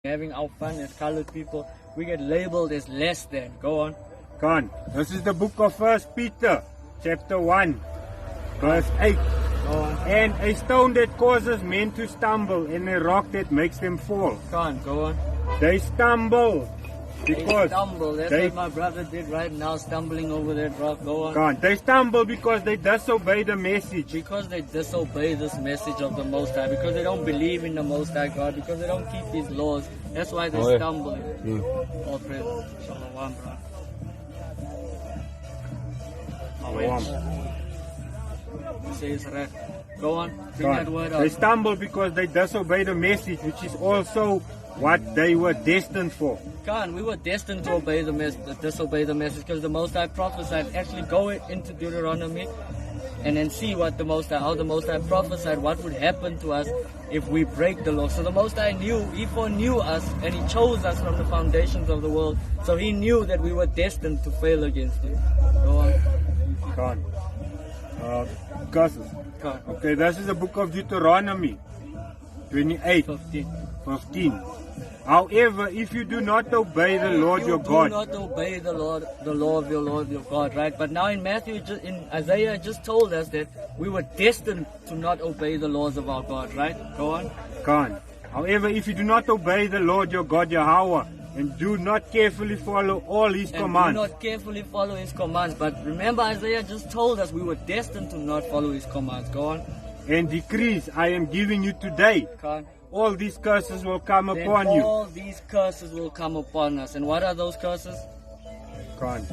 having our fun as colored people, we get labeled as less than. Go on. Go on. This is the book of 1 Peter, chapter 1, verse 8. Go on. And a stone that causes men to stumble, and a rock that makes them fall. Go on. Go on. They stumble because They stumble. That's what my brother did right now, stumbling over that rock. Go on. Go on. They stumble because they disobey the message. Because they disobey this message of the Most High, because they don't believe in the Most High God, because they don't keep His laws. That's why they stumble. All praise. Shalom, bro. He says right. Go on. Bring that word They out. stumble because they disobey the message, which is also what they were destined for. God, we were destined to obey the disobey the message, because the Most High prophesied. Actually, go into Deuteronomy and then see what how the Most High prophesied what would happen to us if we break the law. So the Most High He foreknew us, and He chose us from the foundations of the world. So He knew that we were destined to fail against Him. Go on. Go on. Curses. Go on. Okay, this is the book of Deuteronomy 28, 15. However, if you do not obey the Lord your You God, do not obey the law of your Lord your God, right? But now in Isaiah it just told us that we were destined to not obey the laws of our God, right? Go on. Go on. However, if you do not obey the Lord your God Yahweh, and do not carefully follow all His commands, do not carefully follow His commands. But remember, Isaiah just told us we were destined to not follow His commands. Go on. and decrees I am giving you today, Go on. all these curses will come Then upon you. all these curses will come upon us. And what are those curses? Go on.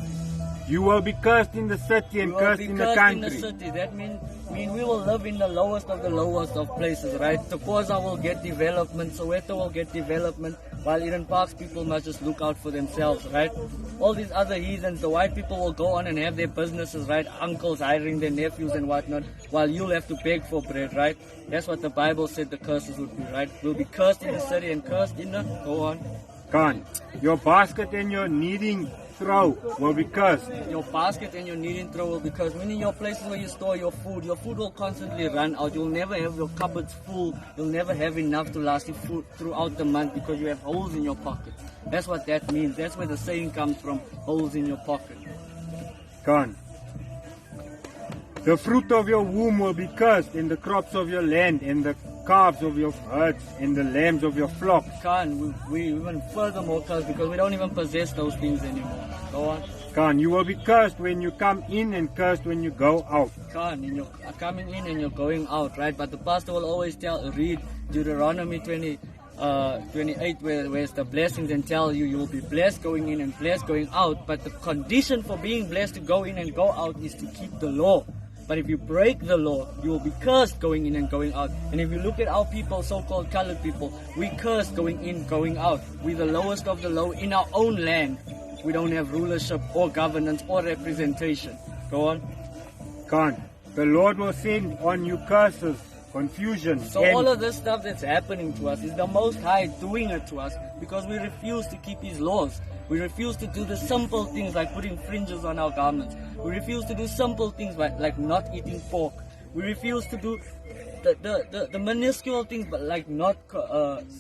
You will be cursed in the city and We will cursed be in the cursed in the country. city. That mean we will live in the lowest of places, right? Tokoza will get development, Soweto will get development, while Eden Park's people must just look out for themselves, right? All these other heathens, the white people will go on and have their businesses, right? Uncles hiring their nephews and whatnot, while you'll have to beg for bread, right? That's what the Bible said the curses would be, right? We'll be cursed in the city and cursed in the... Go on. Go on. Your basket and your kneading throw will be cursed. Your basket and your kneading throw will be cursed. Meaning your places where you store your food will constantly run out. You'll never have your cupboards full. You'll never have enough to last you food throughout the month because you have holes in your pockets. That's what that means. That's where the saying comes from, holes in your pocket. Go on. The fruit of your womb will be cursed, and the crops of your land, and the calves of your herds, and the lambs of your flocks. We even furthermore cursed because we don't even possess those things anymore. Go on. Go on. You will be cursed when you come in and cursed when you go out. You're coming in and you're going out, right? But the pastor will always read Deuteronomy 28, where's the blessings, and tell you will be blessed going in and blessed going out. But the condition for being blessed to go in and go out is to keep the law. But if you break the law, you will be cursed going in and going out. And if you look at our people, so-called colored people, we curse going in, going out. We're the lowest of the low in our own land. We don't have rulership or governance or representation. Go on. Go on. The Lord will send on you curses, confusion. So all of this stuff that's happening to us is the Most High doing it to us because we refuse to keep His laws. We refuse to do the simple things like putting fringes on our garments. We refuse to do simple things like not eating pork. We refuse to do the minuscule things, but like not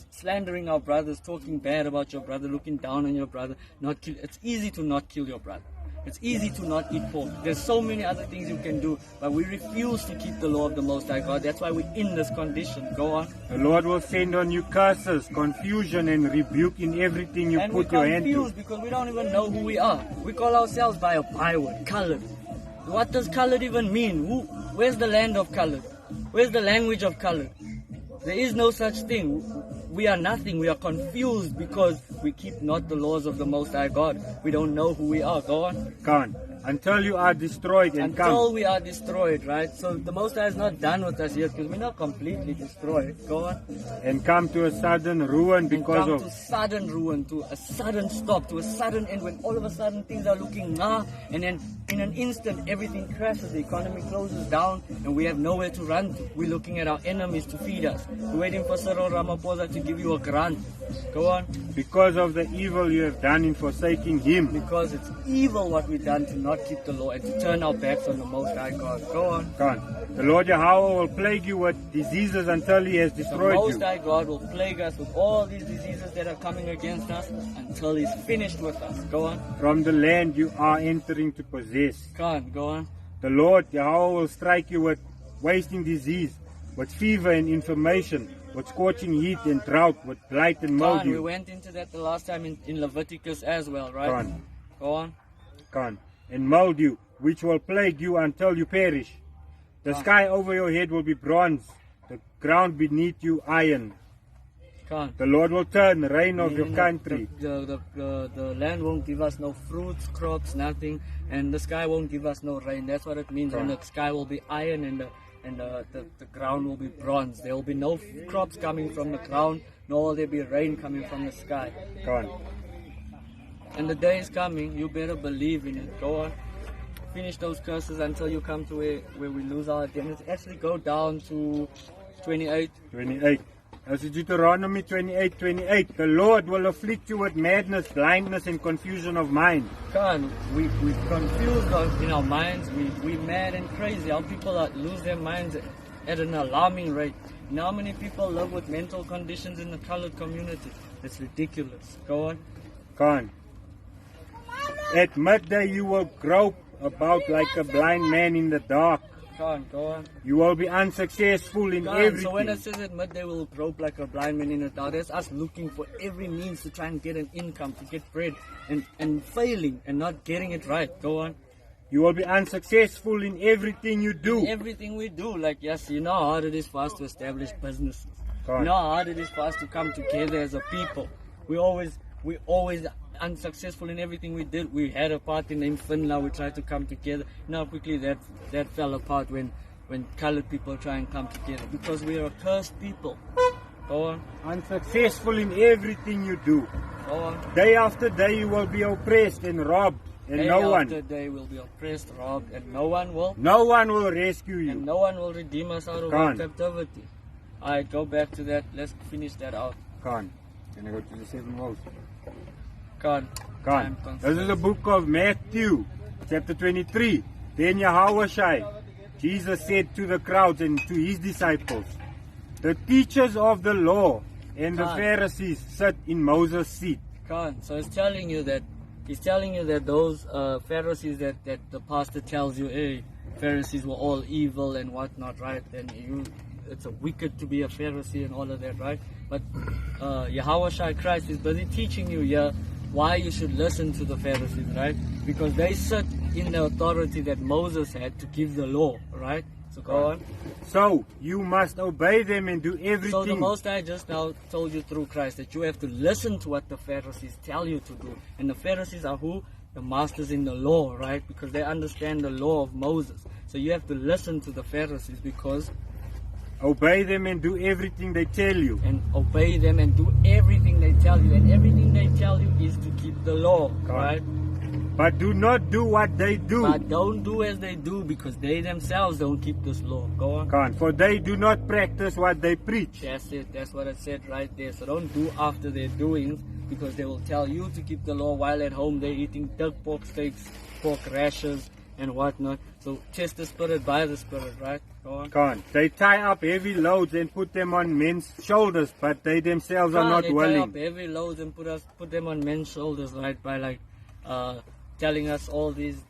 slandering our brothers, talking bad about your brother, looking down on your brother. It's easy to not kill your brother. It's easy to not eat pork. There's so many other things you can do, but we refuse to keep the law of the Most High God. That's why we're in this condition. Go on. The Lord will send on you curses, confusion, and rebuke in everything you put your hand to. And we're confused because we don't even know who we are. We call ourselves by a byword, colored. What does colored even mean? Where's the land of colored? Where's the language of colored? There is no such thing. We are nothing. We are confused because we keep not the laws of the Most High God. We don't know who we are. Go on. Go on. Until you are destroyed and Until we are destroyed, right? So the Most High is not done with us yet because we're not completely destroyed. Go on. And come to a sudden ruin because of... to sudden ruin, to a sudden stop, to a sudden end when all of a sudden things are looking and then in an instant everything crashes, the economy closes down and we have nowhere to run to. We're looking at our enemies to feed us. We're waiting for Cyril Ramaphosa to give you a grant. Go on. because of the evil you have done in forsaking Him. Because it's evil what we've done to not keep the law and to turn our backs on the Most High God. Go on. Come on. The Lord Yahweh will plague you with diseases until He has The destroyed Most you. High God will plague us with all these diseases that are coming against us until He's finished with us. Go on. From the land you are entering to possess. Go on. Go on. The Lord Yahweh will strike you with wasting disease, with fever and inflammation, with scorching heat and drought, with blight and Go on. We mildew. went into that the last time in Leviticus as well, right? Go on. Go on. Come. And mildew, which will plague you until you perish. The Come. sky over your head will be bronze, the ground beneath you iron. Go on. The Lord will turn the rain of your Meaning country. The land won't give us no fruits, crops, nothing, and the sky won't give us no rain. That's what it means. And the sky will be iron, and the ground will be bronze. There will be no crops coming from the ground, nor will there be rain coming from the sky. Go on. And the day is coming. You better believe in it. Go on. Finish those curses until you come to where we lose our identity. Actually, go down to 28. 28. As in Deuteronomy 28:28, the Lord will afflict you with madness, blindness, and confusion of mind. God, we confused in our minds. We mad and crazy. Our people lose their minds at an alarming rate. You know how many people live with mental conditions in the colored community? It's ridiculous. Go on. Go on. At midday you will grope about like a blind man in the dark. Go on. Go on. You will be unsuccessful in Go on. everything. So when it says at midday we'll grope like a blind man in the dark, that's us looking for every means to try and get an income, to get bread, and failing and not getting it right. Go on. You will be unsuccessful in everything you do. Everything we do, like, yes, you know how hard it is for us to establish businesses. Go on. You know how hard it is for us to come together as a people. We always unsuccessful in everything we did. We had a party named Finla. We tried to come together. Now quickly that fell apart when colored people try and come together because we are a cursed people. Go on. Unsuccessful in everything you do. Go on. Day after day you will be oppressed and robbed, and Day no after one day will be oppressed, robbed, and no one will rescue and you. no one will redeem us out of Go our on. captivity. Alright, go back to that. Let's finish that out. Come. Can I go to the 7 woes? Come. Come. This is the book of Matthew, chapter 23. Then Yahushua, Jesus said to the crowds and to his disciples, the teachers of the law and the Come. Pharisees sit in Moses' seat. So he's telling you that those Pharisees that the pastor tells you, hey, Pharisees were all evil and whatnot, right? And it's a wicked to be a Pharisee and all of that, right? But Yahushua Christ is busy teaching you here why you should listen to the Pharisees, right? Because they sit in the authority that Moses had to give the law, right? So go on. So you must obey them and do everything. So the Most High just now told you through Christ that you have to listen to what the Pharisees tell you to do. And the Pharisees are who? The masters in the law, right? Because they understand the law of Moses. So you have to listen to the Pharisees because... Obey them and do everything they tell you. And obey them and do everything they tell you. And everything they tell you is to keep the law, right? But do not do what they do. But don't do as they do because they themselves don't keep this law. Go on. For they do not practice what they preach. That's it. That's what it said right there. So don't do after their doings because they will tell you to keep the law while at home they're eating duck pork steaks, pork rashers, and whatnot. So test the spirit by the spirit, right? Go on. They tie up heavy loads and put them on men's shoulders, but they themselves are not they willing. tie up heavy loads and put them on men's shoulders, right? By like telling us all these